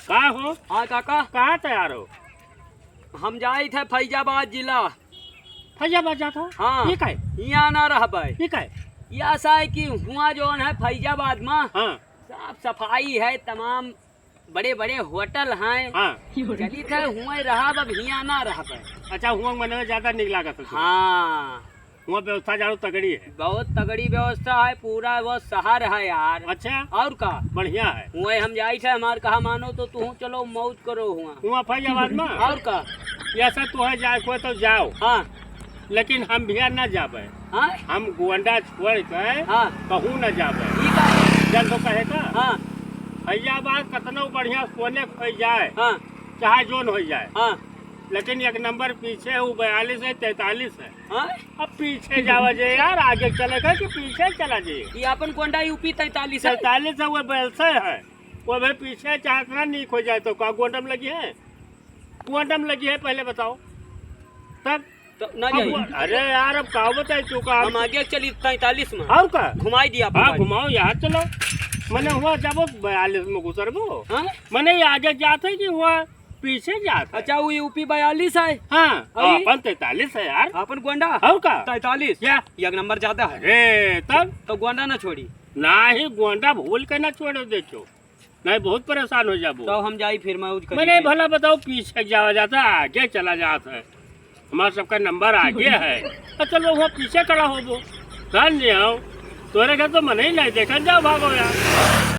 का हो? हाँ काका, कहाँ तैयार हो? हम जाए थे फैजाबाद जिला। फैजाबाद जाता? हाँ ठीक है, यहाँ ना रह पाए। ठीक है। ये ऐसा है कि हुआ जो है फैजाबाद में हाँ साफ सफाई है, तमाम बड़े बड़े होटल हैं। हाँ। चली थे हुआ रहा, अब यहाँ ना रह पाए। अच्छा, हुआ मन में ज्यादा निक लागत है। हाँ हुआ व्यवस्था जानो तगड़ी है। बहुत तगड़ी व्यवस्था है, पूरा वो शहर है यार। अच्छा, और का बढ़िया है। हुआ हम जाई थे, हमार कहा मानो तो तू चलो मौज करो हुआ। हुआ फैजाबाद में और का ऐसा तो है, जाए को तो जाओ, हाँ लेकिन हम बिहार न जाबे। हाँ हम गोंडा छोड़ के हाँ कहूँ न जाबे। ठीक है। जन तो कहे का हाँ फैजाबाद कतनो बढ़िया सोने हो जाए, हाँ चाहे जोन हो जाए, हाँ लेकिन एक नंबर पीछे है, वो 42 है 43 है। हाँ अब पीछे जावा जे यार, आगे चलेगा कि पीछे चला जाइए। ये अपन कोंडा यूपी 43 है। 43 है, वो बैलसे है, वो भाई पीछे चाहे इतना नीक हो जाए तो का गोंडम लगी है? गोंडम लगी है पहले बताओ तब। तो ना जाइए, अरे यार अब का बताए तू का हम आगे चली 43 में। और का घुमाई दिया हाँ अपन। घुमाओ यहाँ चलो। मैंने हुआ जब 42 में गुजरबो, हाँ? मैंने आगे जाते कि हुआ पीछे जाते। अच्छा वो यूपी 42 है, हाँ अरे? अपन 43 है यार। अपन गोंडा और का 43 क्या? एक नंबर ज्यादा है। अरे तब तो गोंडा ना छोड़ी, ना ही गोंडा भूल के ना छोड़ो, देखो नहीं बहुत परेशान हो जाबो। तो हम जाई फिर मौज करी। मैंने भला बताओ पीछे जावा जाता, आगे चला जाता है, हमारा सबका नंबर आगे है। तो चलो वहाँ पीछे खड़ा हो वो, ध्यान नहीं आओ तोरे का तो मन ही नहीं देखा, जाओ भागो यार।